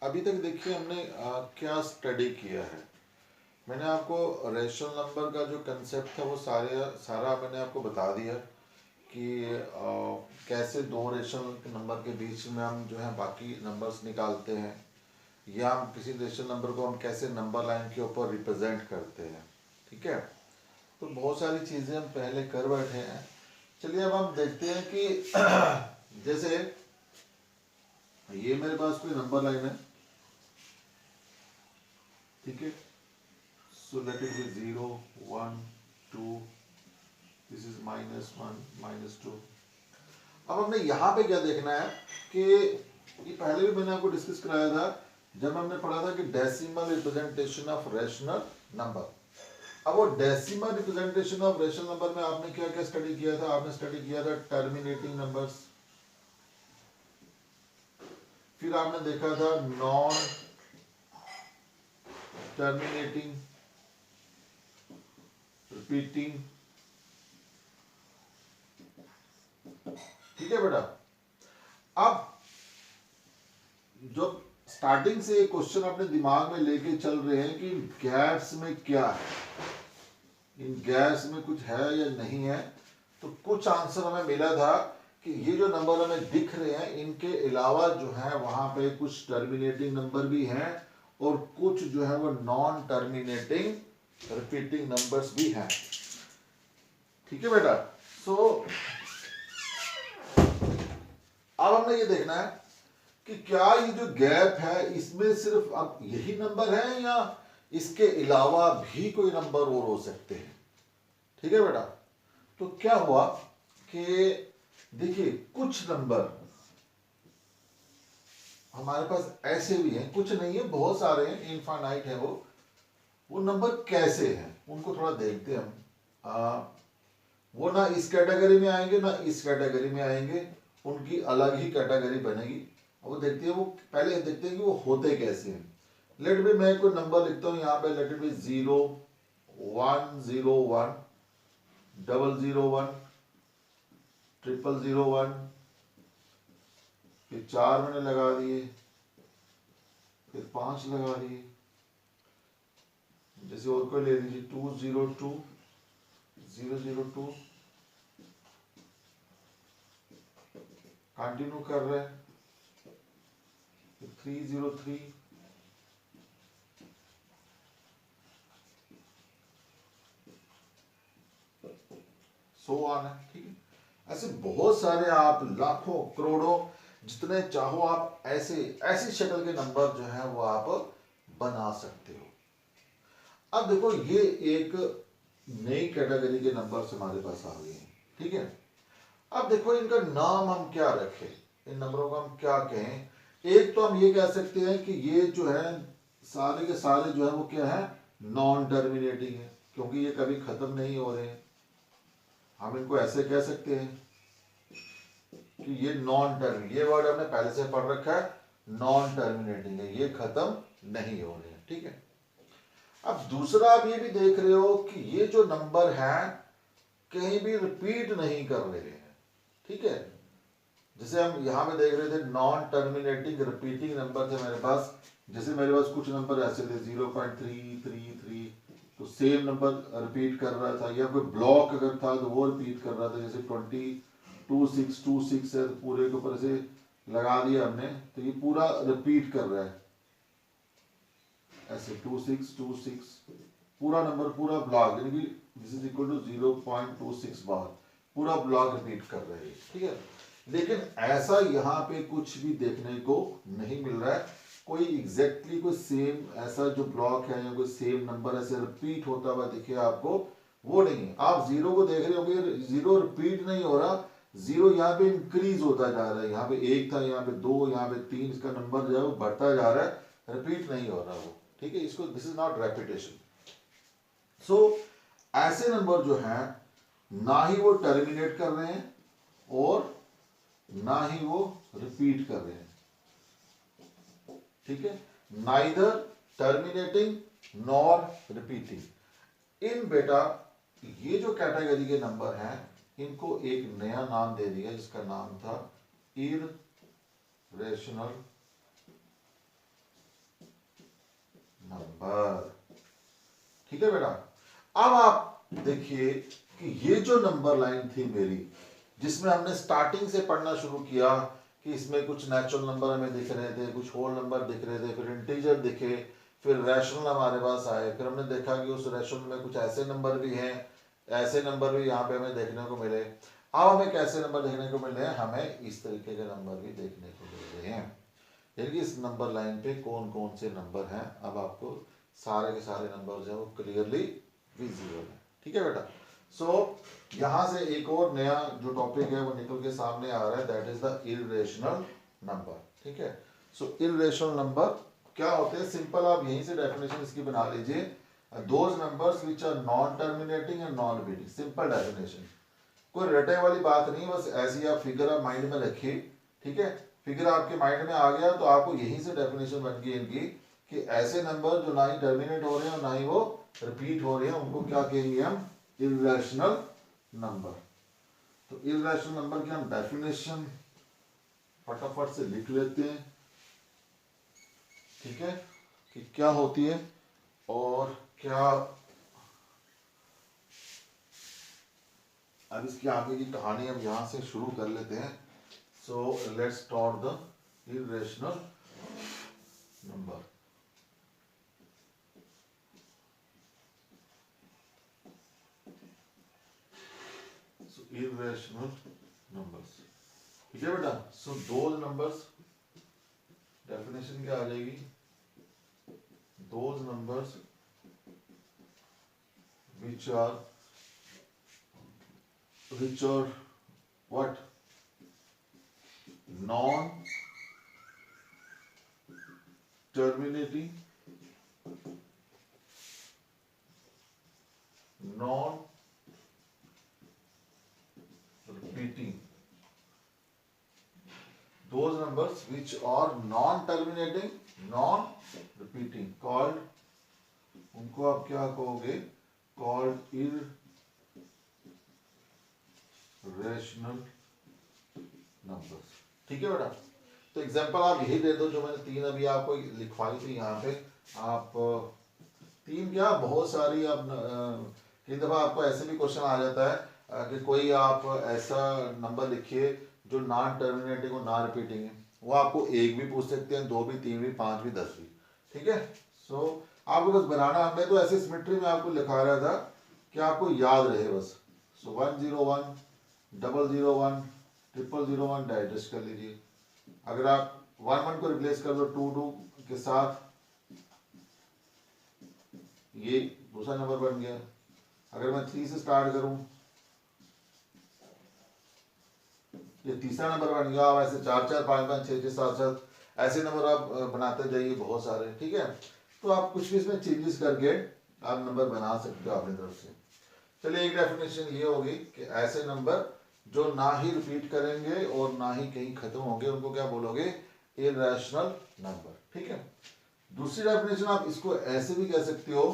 अभी तक देखिए हमने क्या स्टडी किया है। मैंने आपको रेशनल नंबर का जो कंसेप्ट था वो सारा मैंने आपको बता दिया कि कैसे दो रेशनल नंबर के बीच में हम जो है बाकी नंबर्स निकालते हैं, या हम किसी रेशनल नंबर को हम कैसे नंबर लाइन के ऊपर रिप्रेजेंट करते हैं। ठीक है, तो बहुत सारी चीज़ें हम पहले कर बैठे हैं। चलिए अब हम देखते हैं कि जैसे ये मेरे पास कोई नंबर लाइन है, ठीक है। So let it be 0, 1, 2, this is -1, -2। अब हमने यहाँ पे क्या देखना है कि ये पहले भी मैंने आपको डिस्कस कराया था जब हमने पढ़ा था कि decimal representation of rational number. अब वो decimal representation of rational number में आपने क्या क्या स्टडी किया था? आपने स्टडी किया था टर्मिनेटिंग नंबर्स, फिर आपने देखा था नॉन टर्मिनेटिंग, रिपीटिंग। ठीक है बेटा। अब जो स्टार्टिंग से क्वेश्चन अपने दिमाग में लेके चल रहे हैं कि गैप्स में क्या है, इन गैप्स में कुछ है या नहीं है, तो कुछ आंसर हमें मिला था कि ये जो नंबर हमें दिख रहे हैं इनके अलावा जो है वहां पे कुछ टर्मिनेटिंग नंबर भी हैं और कुछ जो है वो नॉन टर्मिनेटिंग रिपीटिंग नंबर्स भी हैं। ठीक है बेटा। सो अब हमने ये देखना है कि क्या ये जो गैप है इसमें सिर्फ अब यही नंबर है या इसके अलावा भी कोई नंबर और हो सकते हैं। ठीक है बेटा। तो क्या हुआ कि देखिए कुछ नंबर हमारे पास ऐसे भी हैं, कुछ नहीं है, बहुत सारे हैं, इनफाइनाइट है वो नंबर कैसे हैं उनको थोड़ा देखते हैं हम। वो ना इस कैटेगरी में आएंगे ना इस कैटेगरी में आएंगे, उनकी अलग ही कैटेगरी बनेगी। वो देखते हैं, वो पहले देखते हैं कि वो होते कैसे हैं। लेट बी मैं कोई नंबर लिखता हूँ यहाँ पे, लेट इट बी 0, 1, 0, 1, 0, 1, 0, 0, 1, फिर 4 मैंने लगा दिए, फिर 5 लगा दिए। जैसे और कोई ले लीजिए 2, 0, 2, 0, 0, 2, कंटिन्यू कर रहे हैं, 3, 0, 3, सो ऑन है। ठीक है, ऐसे बहुत सारे आप लाखों करोड़ों जितने चाहो आप ऐसे ऐसी शक्ल के नंबर जो है वो आप बना सकते हो। अब देखो ये एक नई कैटेगरी के नंबर हमारे पास आ गए हैं। ठीक है, अब देखो इनका नाम हम क्या रखें, इन नंबरों का हम क्या कहें। एक तो हम ये कह सकते हैं कि ये जो है सारे के सारे जो है वो क्या है, नॉन टर्मिनेटिंग है, क्योंकि ये कभी खत्म नहीं हो रहे हैं। हम इनको ऐसे कह सकते हैं कि ये नॉन टर्मिनेटिंग, ये वर्ड हमने पहले से पढ़ रखा है, नॉन टर्मिनेटिंग है, ये खत्म नहीं हो रहे हैं। ठीक है, अब दूसरा आप ये भी देख रहे हो कि ये जो नंबर है कहीं भी रिपीट नहीं कर रहे हैं। ठीक है, जैसे हम यहाँ पे देख रहे थे नॉन टर्मिनेटिंग रिपीटिंग नंबर थे मेरे पास। जैसे मेरे पास कुछ नंबर ऐसे थे 0.333, तो सेम नंबर रिपीट कर रहा था, या कोई ब्लॉक अगर था तो वो रिपीट कर रहा था। जैसे 2626 है, तो पूरे के ऊपर से लगा दिया हमने, तो ये पूरा रिपीट कर रहा है ऐसे 2626, पूरा नंबर पूरा ब्लॉक, यानी कि दिस इज इक्वल टू 0.26 बार, पूरा ब्लॉक रिपीट कर रहे हैं। ठीक है, लेकिन ऐसा यहाँ पे कुछ भी देखने को नहीं मिल रहा है। कोई एग्जैक्टली कोई सेम ऐसा जो ब्लॉक है या कोई सेम नंबर ऐसे रिपीट होता हुआ दिखे आपको, वो नहीं है। आप जीरो को देख रहे होंगे, जीरो रिपीट नहीं हो रहा, जीरो यहाँ पे इंक्रीज होता जा रहा है। यहाँ पे 1 था, यहाँ पे 2, यहाँ पे 3, इसका नंबर जो है वो बढ़ता जा रहा है, रिपीट नहीं हो रहा वो। ठीक है, इसको दिस इज नॉट रेपिटेशन। सो ऐसे नंबर जो हैं ना ही वो टर्मिनेट कर रहे हैं और ना ही वो रिपीट कर रहे हैं। ठीक है, नाइदर टर्मिनेटिंग नॉर रिपीटिंग। इन बेटा ये जो कैटेगरी के नंबर हैं इनको एक नया नाम दे दिया जिसका नाम था इररेशनल नंबर। ठीक है बेटा। अब आप देखिए कि ये जो नंबर लाइन थी मेरी, जिसमें हमने स्टार्टिंग से पढ़ना शुरू किया कि इसमें कुछ नेचुरल नंबर हमें दिख रहे थे, कुछ होल नंबर दिख रहे थे, फिर इंटीजर दिखे, फिर रैशनल हमारे पास आए, फिर हमने देखा कि उस रैशनल में कुछ ऐसे नंबर भी हैं, ऐसे नंबर भी यहाँ पे हमें देखने को मिले। अब हमें कैसे नंबर देखने को मिल रहे हैं, हमें इस तरीके के नंबर भी देखने को मिल रहे हैं। यानी कि इस नंबर लाइन पे कौन कौन से नंबर हैं, अब आपको सारे के सारे नंबर जो है वो क्लियरली विजिबल है। ठीक है बेटा। सो यहाँ से एक और नया जो टॉपिक है वो निकल के सामने आ रहा है, that is the irrational number. ठीक है। सो इर्रेशनल नंबर क्या होते हैं, सिंपल आप यहीं से डेफिनेशन इसकी बना लीजिए, those numbers which are non terminating and non repeating. Simple definition, कोई रटे वाली बात नहीं, बस ऐसी आप फिगर आप माइंड में रखिए। ठीक है। फिगर आपके माइंड में आ गया तो आपको यहीं से डेफिनेशन बन गई इनकी कि ऐसे नंबर जो ना ही टर्मिनेट हो रहे हैं और ना ही वो रिपीट हो रहे हैं, उनको क्या कहेंगे हम, इर्रेशनल नंबर। तो इर्रेशनल नंबर की हम डेफिनेशन फटाफट से लिख लेते हैं। ठीक है, कि क्या होती है और क्या, अब इसकी आगे की कहानी हम यहां से शुरू कर लेते हैं। So let's start the irrational number. So irrational numbers. ठीक है बेटा। सो दोज नंबर्स, डेफिनेशन क्या आ जाएगी, those numbers which are what, non terminating, non repeating, those numbers which are non terminating, non repeating called, उनको आप क्या कहोगे, called irrational numbers। ठीक है बेटा। तो एग्जांपल आप यही दे दो जो मैंने तीन अभी आपको लिखवाई थी यहाँ पे। आप तीन क्या, बहुत सारी आप कई दफा आपको ऐसे भी क्वेश्चन आ जाता है कि कोई आप ऐसा नंबर लिखिए जो नॉन टर्मिनेटिंग और नॉन रिपीटिंग है, वो आपको एक भी पूछ सकते हैं, दो भी, तीन भी, पांच भी, 10 भी। ठीक है। सो आपको बस बनाना, हमने तो ऐसे सिमेट्री में आपको लिखा रहा था कि आपको याद रहे बस। सो 101, 001, 001 डाइजेस्ट कर लीजिए। अगर आप 11 को रिप्लेस कर दो 22 के साथ, ये दूसरा नंबर बन गया। अगर मैं 3 से स्टार्ट करूं, ये तीसरा नंबर बन गया। आप ऐसे 4 4 5 5 6 6 7 7 ऐसे नंबर आप बनाते जाइए बहुत सारे। ठीक है। तो आप कुछ भी इसमें चेंजेस करके आप नंबर बना सकते हो अपनी तरफ से। चलिए, एक डेफिनेशन ये होगी कि ऐसे नंबर जो ना ही रिपीट करेंगे और ना ही कहीं खत्म होंगे, उनको क्या बोलोगे, इर्रेशनल नंबर। ठीक है। दूसरी डेफिनेशन आप इसको ऐसे भी कह सकते हो,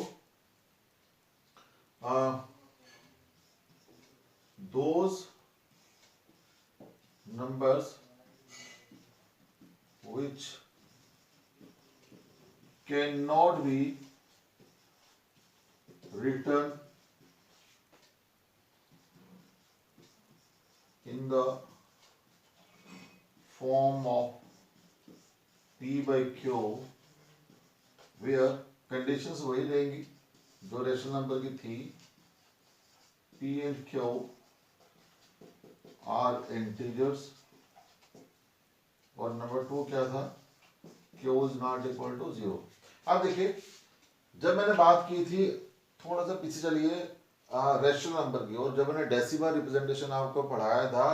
those numbers which cannot be written in the form of P by Q, where conditions वही रहेंगी जो रेशनल नंबर की थी, P and Q are integers, और नंबर 2 क्या था, Q is not equal to 0। अब देखिए, जब मैंने बात की थी, थोड़ा सा पीछे चलिए, रेशनल नंबर की, और जब मैंने डेसिमल रिप्रेजेंटेशन आपको पढ़ाया था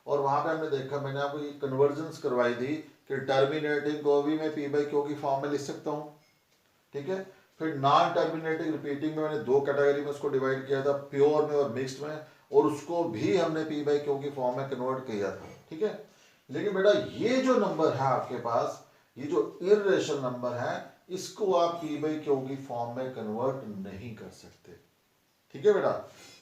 और वहां पे हमने देखा, मैंने आपको ये कन्वर्जन्स करवाई थी कि टर्मिनेटिंग को भी मैं P by Q की फॉर्म में लिख सकता हूँ। ठीक है। फिर नॉन टर्मिनेटिंग रिपीटिंग में मैंने दो कैटेगरी में उसको डिवाइड किया था, प्योर में और मिक्स्ड में, और उसको भी हमने P by Q की फॉर्म में कन्वर्ट किया था। ठीक है। लेकिन बेटा, ये जो नंबर है आपके पास, ये जो इर्रेशनल नंबर है, इसको आप P by Q की फॉर्म में कन्वर्ट नहीं कर सकते। ठीक है बेटा।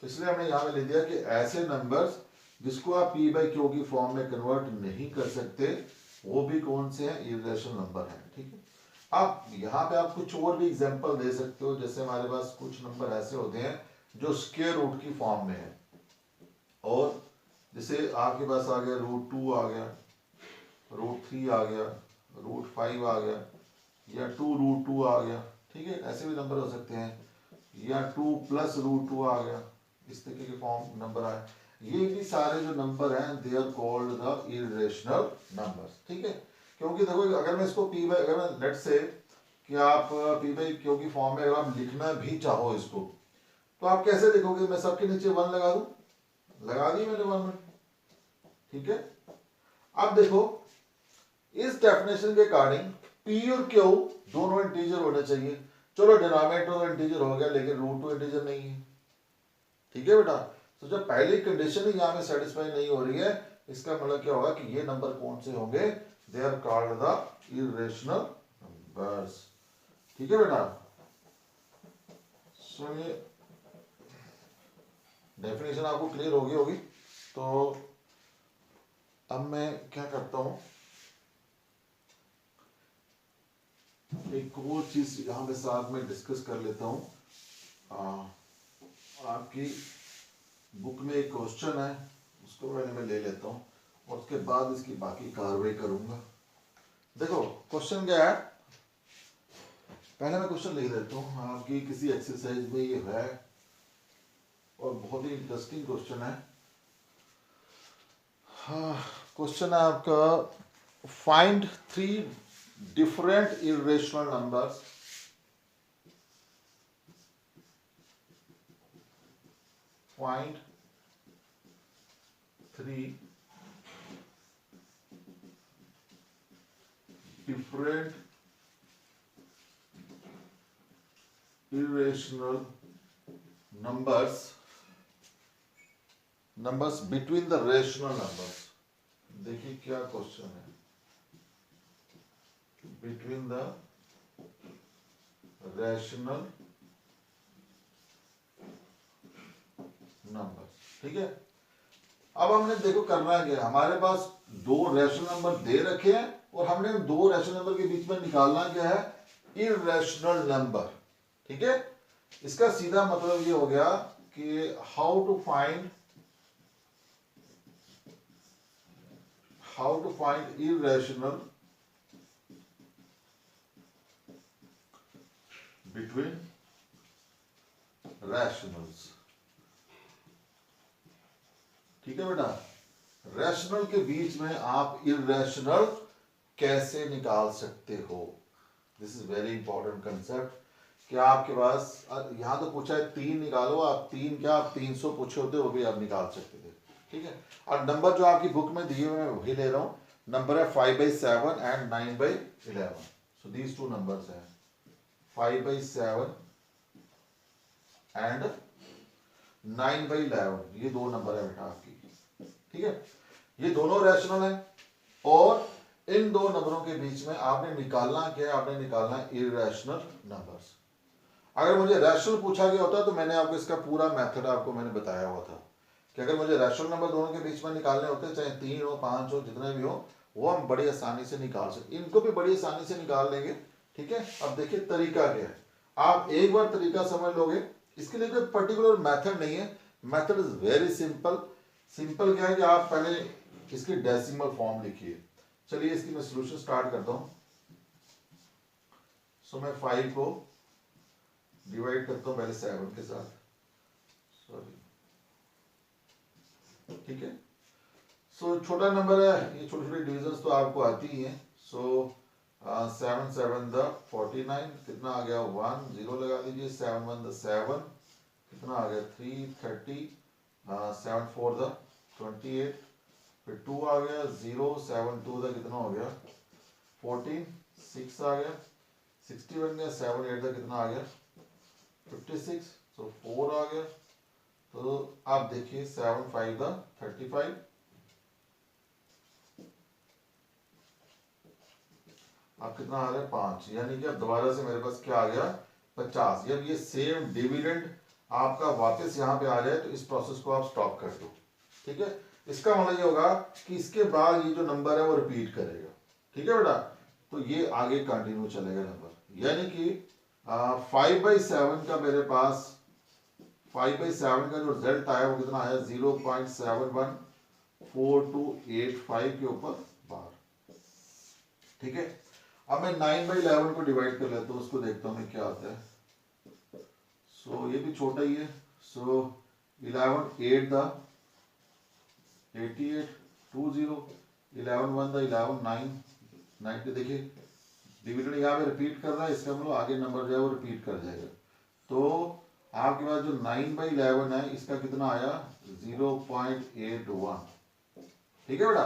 तो इसलिए हमने यहां में लिख दिया कि ऐसे नंबर्स जिसको आप P by Q की फॉर्म में कन्वर्ट नहीं कर सकते, वो भी कौन से हैं, इर्रेशनल नंबर है। ठीक है। आप यहाँ पे आप कुछ और भी एग्जांपल दे सकते हो, जैसे हमारे पास कुछ नंबर ऐसे होते हैं जो स्क्वायर रूट की फॉर्म में है, और जैसे आपके पास आ गया √2 आ गया, √3 आ गया, √5 आ गया, या 2√2 आ गया, ठीक है, ऐसे भी नंबर हो सकते हैं, या 2 + √2 आ गया, इस तरीके के फॉर्म नंबर आए। ये भी सारे जो नंबर हैं they are called the irrational numbers, ठीक है। क्योंकि देखो अगर मैं इसको पी बाई, अगर मैं लेट से कि आप पी बाई क्यू की फॉर्म में अगर आप लिखना भी चाहो इसको, तो आप कैसे लिखोगे? मैं सबके नीचे 1 लगा दूं, लगा दी मैंने 1, ठीक है। अब देखो इस डेफिनेशन के अकॉर्डिंग पी और क्यू दोनों इंटीजर होने चाहिए। चलो डिनोमिनेटर इंटीजर हो गया, लेकिन √2 इंटीजर नहीं है, ठीक है बेटा। तो जब पहली कंडीशन ही यहाँ में सेटिस्फाई नहीं हो रही है, इसका मतलब क्या होगा कि ये नंबर कौन से होंगे? They are called the irrational numbers, ठीक है बेटा। सो ये डेफिनेशन आपको क्लियर होगी होगी। तो अब मैं क्या करता हूं, एक और चीज यहाँ पे साथ में डिस्कस कर लेता हूँ। आपकी बुक में एक क्वेश्चन है, उसको पहले मैं ले लेता हूँ और उसके बाद इसकी बाकी कार्रवाई करूंगा। देखो क्वेश्चन क्या है, पहले मैं क्वेश्चन लिख देता हूँ। आपकी किसी एक्सरसाइज में ये है और बहुत ही इंटरेस्टिंग क्वेश्चन है। हाँ, क्वेश्चन है आपका, find 3 different irrational numbers find 3 different irrational numbers between the rational numbers। देखिए क्या क्वेश्चन है, between the rational numbers, ठीक है। अब हमने देखो करना है क्या, हमारे पास 2 रैशनल नंबर दे रखे हैं और हमने 2 रैशनल नंबर के बीच में निकालना क्या है? इररेशनल नंबर, ठीक है। इसका सीधा मतलब ये हो गया कि how to find irrational between rationals, ठीक है बेटा। रैशनल के बीच में आप इररेशनल कैसे निकाल सकते हो? This is very important concept. क्या आपके पास यहां तो पूछा है 3 निकालो, आप 3 क्या आप 300 पूछे होते वो भी आप निकाल सकते थे, ठीक है। और नंबर जो आपकी बुक में दिए हुए मैं वही ले रहा हूं, नंबर है 5/7 एंड 9/11। सो दीज 2 नंबर्स हैं 5/7 एंड 9/11, ये 2 नंबर है बेटा आपकी, ठीक है। ये दोनों रैशनल है और इन 2 नंबरों के बीच में आपने निकालना क्या है? आपने निकालना है इररेशनल नंबर्स। अगर मुझे रैशनल पूछा गया होता तो मैंने आपको इसका पूरा मेथड आपको मैंने बताया हुआ था कि अगर मुझे रैशनल नंबर दोनों के बीच में निकालने होते, चाहे 3 हो 5 हो जितने भी हो, वो हम बड़ी आसानी से निकाल सकते, इनको भी बड़ी आसानी से निकाल लेंगे, ठीक है। अब देखिए तरीका क्या है, आप एक बार तरीका समझ लोगे, इसके लिए कोई पर्टिकुलर मेथड नहीं है, method is very simple. Simple क्या है कि आप पहले इसकी डेसिमल फॉर्म लिखिए। चलिए इसकी मैं सोल्यूशन स्टार्ट करता हूं। सो मैं 5 को डिवाइड करता हूं पहले 7 के साथ, सॉरी, ठीक है। सो छोटा नंबर है, ये छोटी छोटी डिविजन्स तो आपको आती ही हैं। सो 7 7 द 49, कितना आ गया 1, 0 लगा दीजिए। 7 1 द 7, कितना आ गया 3 30, 7 4 द 28, फिर 2 आ गया 0, 7 2 द कितना हो गया 14, 6 आ गया 60 बन गया, 7 8 द कितना आ गया 56, सो 4 आ गया। तो आप देखिए 7 5 द 35, अब कितना आ रहा है 5, यानी कि अब दोबारा से मेरे पास क्या आ गया 50। जब ये सेम डिविडेंड आपका वापस यहाँ पे आ जाए तो इस प्रोसेस को आप स्टॉप कर दो, ठीक है। इसका मतलब ये होगा कि इसके बाद ये जो नंबर है वो रिपीट करेगा, ठीक है बेटा। तो ये आगे कंटिन्यू चलेगा नंबर। यानी कि 5/7 का मेरे पास 5/7 का जो रिजल्ट आया वो कितना आया 0.714285 के ऊपर बार। ठीक है, अब मैं 9/11 को डिवाइड कर लेता हूँ, उसको देखता हूँ मैं क्या आता है। सो ये भी छोटा ही है। सो 11 8 द 88 20 11 1 द 11 9 90। देखिए डिविडेंड यहाँ पे रिपीट कर रहा है, इसका मतलब आगे नंबर जो है वो रिपीट कर जाएगा। तो आपके पास जो 9/11 है इसका कितना आया 0.81। ठीक है बेटा,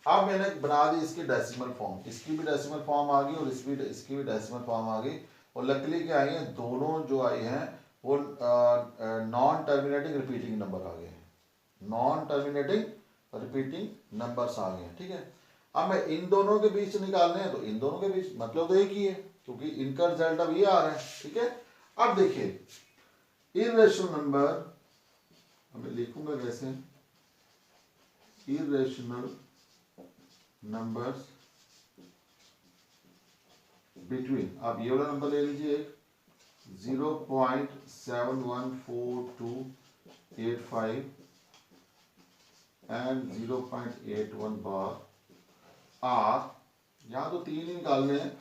अब मैंने बना दी इसकी डेसिमल फॉर्म, इसकी भी डेसिमल फॉर्म आ गई और इसकी भी डेसिमल फॉर्म आ गई। और लकीली क्या आई है, दोनों जो आई हैं वो नॉन टर्मिनेटिंग रिपीटिंग नंबर आ गए हैं, नॉन टर्मिनेटिंग रिपीटिंग नंबर्स आ गए हैं। ठीक है, अब मैं इन दोनों के बीच निकालने हैं, तो इन दोनों के बीच मतलब तो एक ही है क्योंकि इनका रिजल्ट अब ये आ रहा है। ठीक है, अब देखिए इर्रेशनल नंबर मैं लिखूंगा कैसे, इर्रेशनल नंबर्स बिटवीन, आप ये वाला नंबर ले लीजिए एक 0.714285 एंड 0.81 बार आर। यहां तो 3 ही निकालने हैं,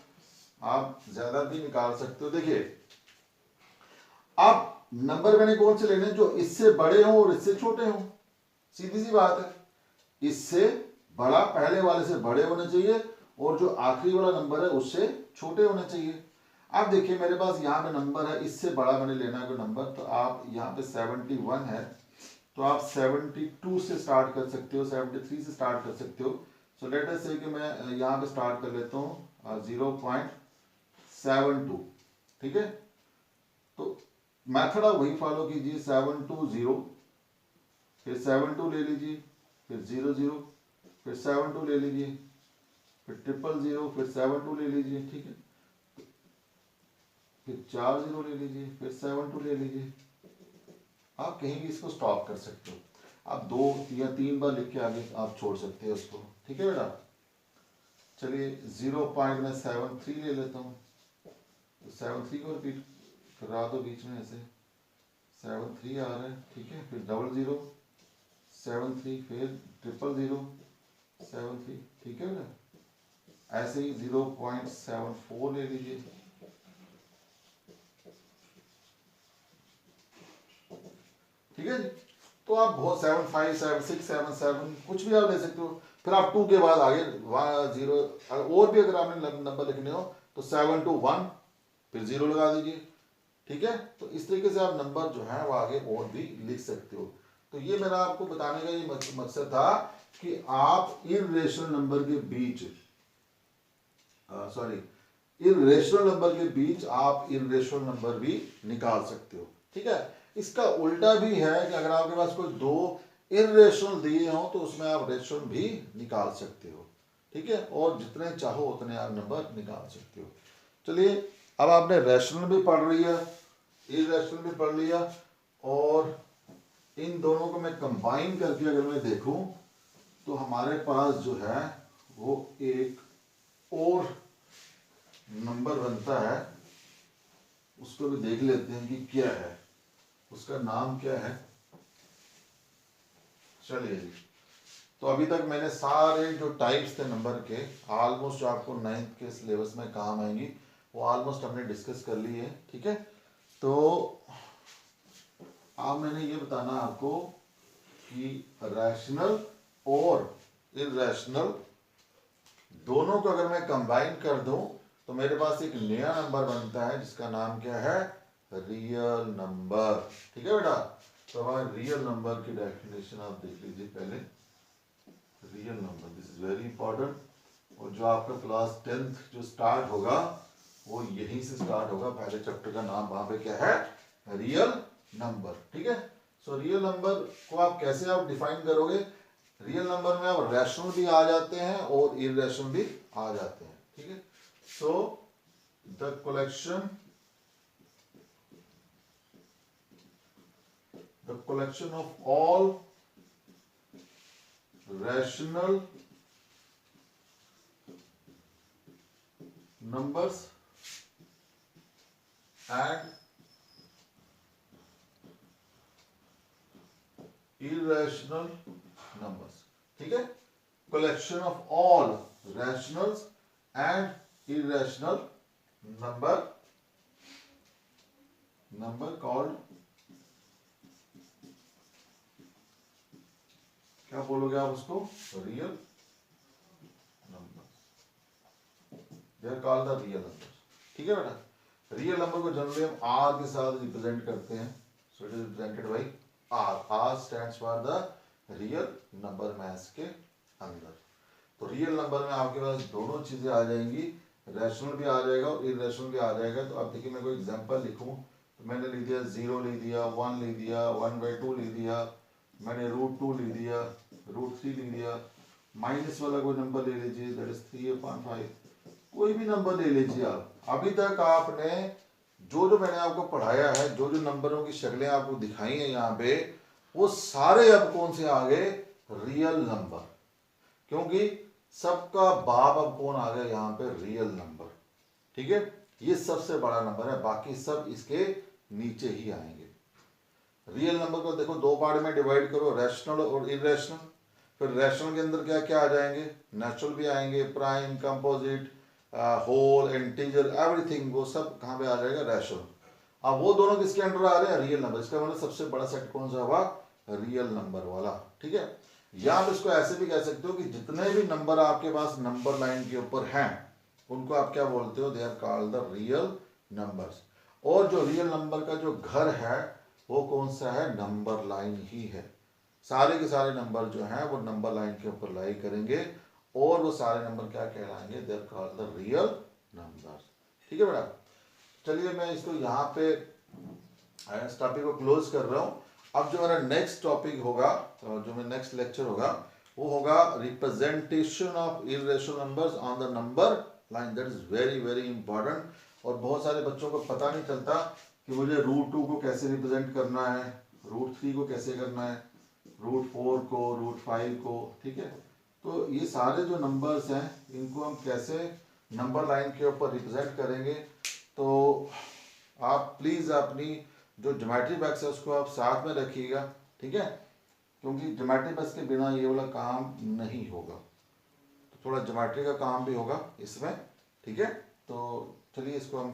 आप ज्यादा भी निकाल सकते हो। देखिए अब नंबर मैंने कौन से लेने जो इससे बड़े हों और इससे छोटे हों, सीधी सी बात है, इससे बड़ा पहले वाले से बड़े होने चाहिए और जो आखिरी वाला नंबर है उससे छोटे होने चाहिए। अब देखिए मेरे पास यहाँ पे नंबर है, इससे बड़ा मैंने लेना है कोई नंबर, तो आप यहाँ पे 71 है तो आप 72 से स्टार्ट कर सकते हो, 73 से स्टार्ट कर सकते हो। सो लेट अस से कि मैं यहाँ पे स्टार्ट कर लेता हूँ 0.72। ठीक है, तो मेथड आप वही फॉलो कीजिए 720, फिर 72 ले लीजिए, फिर 00, फिर 72 ले लीजिए, फिर 000, फिर 72 ले लीजिए। ठीक है, फिर 40 ले लीजिए, फिर 72 ले लीजिए। आप कहीं भी इसको स्टॉप कर सकते हो, आप 2 या 3 बार लिख के आगे आप छोड़ सकते हो उसको। ठीक है बेटा, चलिए 0.73 ले लेता हूँ, तो 73 को रिपीट करा दो बीच में ऐसे, 73 आ रहा है। ठीक है, फिर 00 73, फिर 000 73। ठीक है बेटा, ऐसे ही 0.74 ले लीजिए। ठीक है जी, तो आप बहुत 75 76 77 कुछ भी आप ले सकते हो। फिर आप 2 के बाद आगे 0 और भी अगर आपने नंबर लिखने हो तो 7 to 1 फिर 0 लगा दीजिए। ठीक है, तो इस तरीके से आप नंबर जो है वो आगे और भी लिख सकते हो। तो ये मेरा आपको बताने का ये मकसद था कि आप इर्रेशनल नंबर के बीच इर्रेशनल नंबर के बीच आप इर्रेशनल नंबर भी निकाल सकते हो। ठीक है, इसका उल्टा भी है कि अगर आपके पास कोई 2 इर्रेशनल दिए हो तो उसमें आप रेशनल भी निकाल सकते हो। ठीक है, और जितने चाहो उतने आप नंबर निकाल सकते हो। चलिए, अब आपने रेशनल भी पढ़ लिया, इर्रेशनल भी पढ़ लिया, और इन दोनों को मैं कंबाइन करके अगर मैं देखूं तो हमारे पास जो है वो एक और नंबर बनता है, उसको भी देख लेते हैं कि क्या है, उसका नाम क्या है। चलिए जी, तो अभी तक मैंने सारे जो टाइप्स थे नंबर के ऑलमोस्ट जो आपको 9th के सिलेबस में काम आएंगी वो ऑलमोस्ट हमने डिस्कस कर ली है। ठीक है, तो अब मैंने ये बताना आपको कि रैशनल और इर्रेशनल दोनों को अगर मैं कंबाइन कर दूं तो मेरे पास एक नया नंबर बनता है जिसका नाम क्या है, रियल नंबर। ठीक है बेटा, तो हमारे रियल नंबर की डेफिनेशन आप देख लीजिए पहले। Real number, this is very important, और जो आपका क्लास 10th जो स्टार्ट होगा वो यहीं से स्टार्ट होगा। पहले चैप्टर का नाम वहां पे क्या है, रियल नंबर। ठीक है, सो रियल नंबर को आप कैसे आप डिफाइन करोगे, रियल नंबर में अब रैशनल भी आ जाते हैं और इररेशनल भी आ जाते हैं। ठीक है, so the collection of all rational numbers and irrational numbers. ठीक है, collection of all rationals and irrational number called, क्या बोलोगे आप उसको, real number, they are called the real number. ठीक है बेटा, रियल नंबर को जनरली हम आर के साथ रिप्रेजेंट करते हैं. So it is represented by R. R stands for the real number maths के अंदर. तो रियल नंबर में आपके पास दोनों चीजें आ जाएंगी, रैशनल भी आ जाएगा और इरेशनल भी आ जाएगा. तो अब देखिए मैं कोई एग्जांपल लिखूं तो मैंने लिख दिया 0 लिख दिया, 1 लिख दिया, 1/2 लिख दिया, मैंने √2 लिख दिया, √3 लिख दिया. माइनस वाला कोई नंबर ले लीजिए, दैट इज 3/5. कोई भी नंबर ले लीजिए आप. अभी तक आपने जो मैंने आपको पढ़ाया है, जो नंबरों की शक्लें आपको दिखाई हैं यहाँ पे, वो सारे अब कौन से आ गए, रियल नंबर. क्योंकि सबका बाप अब कौन आ गया यहाँ पे, रियल नंबर. ठीक है, ये सबसे बड़ा नंबर है, बाकी सब इसके नीचे ही आएंगे. रियल नंबर को देखो दो पार्ट में डिवाइड करो, रैशनल और इरेशनल. फिर रैशनल के अंदर क्या क्या आ जाएंगे, नेचुरल भी आएंगे, prime, composite, whole, integer, everything, वो सब कहाँ पे आ जाएगा, रैशनल. अब वो दोनों किसके अंडर आ रहे हैं, रियल नंबर. इसका मतलब सबसे बड़ा सेट कौन सा हुआ, रियल नंबर वाला. ठीक है, या आप इसको ऐसे भी कह सकते हो कि जितने भी नंबर आपके पास नंबर लाइन के ऊपर हैं उनको आप क्या बोलते हो, they are called the real numbers. और जो रियल नंबर का जो घर है वो कौन सा है, नंबर लाइन ही है. सारे के सारे नंबर जो हैं वो नंबर लाइन के ऊपर लाई करेंगे और वो सारे नंबर क्या कहलाएंगे, they are called the real numbers. ठीक है बेटा, चलिए मैं इसको यहाँ पे इस टॉपिक को क्लोज कर रहा हूँ. अब जो मेरा नेक्स्ट टॉपिक होगा, जो मेरा नेक्स्ट लेक्चर होगा, वो होगा representation of irrational numbers on the number line. That is very very important. और बहुत सारे बच्चों को पता नहीं चलता कि मुझे √2 को कैसे रिप्रेजेंट करना है, √3 को कैसे करना है, √4 को, √5 को. ठीक है, तो ये सारे जो नंबर्स हैं इनको हम कैसे नंबर लाइन के ऊपर रिप्रेजेंट करेंगे. तो आप प्लीज़ अपनी जो ज्योमेट्री बॉक्स है उसको आप साथ में रखिएगा. ठीक है, क्योंकि ज्योमेट्री बॉक्स के बिना ये वाला काम नहीं होगा. तो थोड़ा ज्योमेट्री का काम भी होगा इसमें. ठीक है, तो चलिए इसको हम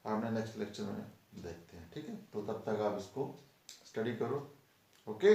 अपने नेक्स्ट लेक्चर में देखते हैं. ठीक है, तो तब तक आप इसको स्टडी करो. ओके.